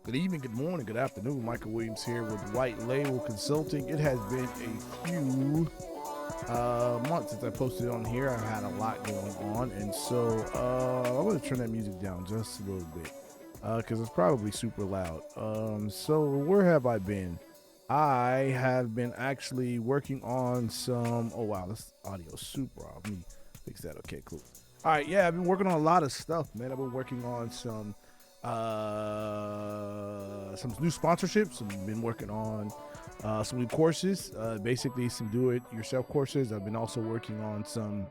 Good evening, good morning, good afternoon. Michael Williams here with White Label Consulting. It has been a few months since I posted on here. I've had a lot going on, and so I'm going to turn that music down just a little bit because it's probably super loud. So where have I been? I have been actually working on some. Oh wow, this audio is super off. Let me fix that. Okay, cool. All right, yeah, I've been working on a lot of stuff, man. I've been working on some new sponsorships. I've been working on some new courses, basically some do-it-yourself courses. I've been also working on some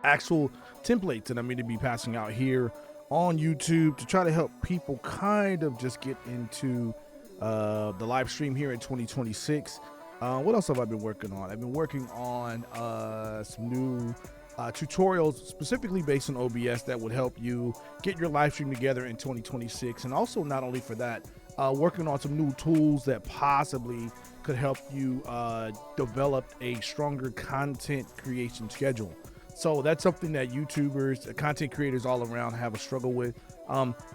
actual templates that I'm going to be passing out here on YouTube to try to help people kind of just get into the live stream here in 2026. What else have I been working on? I've been working on some new tutorials specifically based on OBS that would help you get your live stream together in 2026. And also, not only for that, working on some new tools that possibly could help you develop a stronger content creation schedule. So that's something that YouTubers, content creators all around have a struggle with.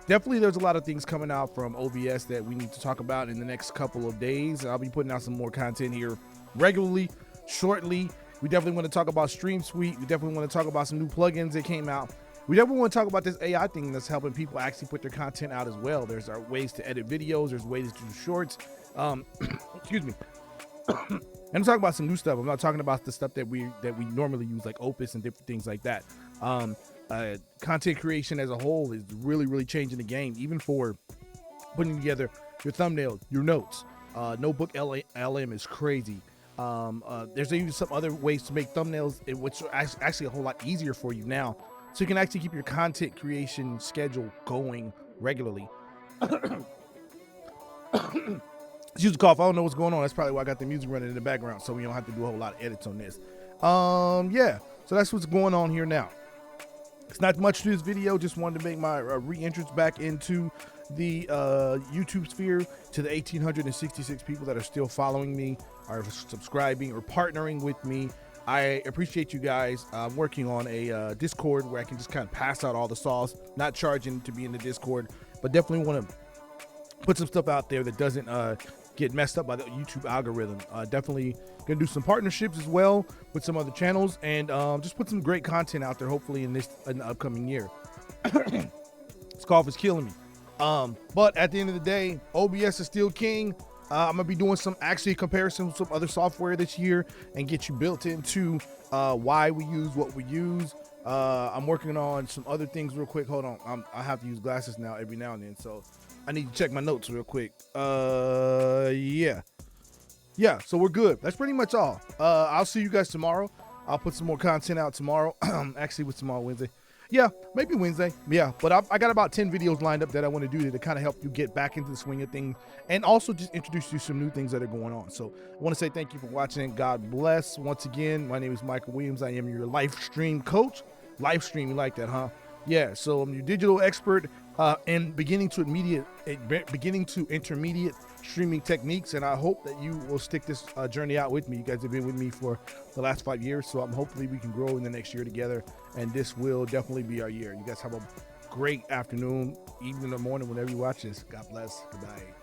Definitely there's a lot of things coming out from OBS that we need to talk about in the next couple of days. I'll be putting out some more content here regularly, shortly. We definitely want to talk about Stream Suite. We definitely want to talk about some new plugins that came out. We definitely want to talk about this AI thing that's helping people actually put their content out as well. There's ways to edit videos. There's ways to do shorts. Excuse me. And I'm talking about some new stuff. I'm not talking about the stuff that we normally use, like Opus and different things like that. Content creation as a whole is really changing the game, even for putting together your thumbnails, your notes. Notebook LM is crazy. There's even some other ways to make thumbnails, which are actually a whole lot easier for you now. So you can actually keep your content creation schedule going regularly. Excuse the cough. I don't know what's going on. That's probably why I got the music running in the background, so we don't have to do a whole lot of edits on this. Yeah. So that's what's going on here now. It's not much to this video. Just wanted to make my re-entrance back into the YouTube sphere to the 1,866 people that are still following me, are subscribing, or partnering with me. I appreciate you guys. I'm working on a Discord where I can just kind of pass out all the sauce, not charging to be in the Discord, but definitely want to put some stuff out there that doesn't get messed up by the YouTube algorithm. Definitely gonna do some partnerships as well with some other channels, and just put some great content out there, hopefully in the upcoming year. This cough is killing me. But at the end of the day, OBS is still king. I'm gonna be doing some actually comparison with some other software this year and get you built into why we use what we use. I'm working on some other things real quick. Hold on, I have to use glasses now every now and then, so I need to check my notes real quick. Yeah, so we're good. That's pretty much all. I'll see you guys tomorrow. I'll put some more content out tomorrow. Actually, with tomorrow, Wednesday. Yeah, maybe Wednesday. Yeah, but I got about 10 videos lined up that I want to do to kind of help you get back into the swing of things, and also just introduce you to some new things that are going on. So I want to say thank you for watching. God bless. Once again, my name is Michael Williams. I am your live stream coach. Live stream, you like that, huh? Yeah, so I'm your digital expert in beginning to intermediate streaming techniques, and I hope that you will stick this journey out with me. You guys have been with me for the last 5 years, so hopefully we can grow in the next year together, and this will definitely be our year. You guys have a great afternoon, evening, or morning, whenever you watch this. God bless. Good night.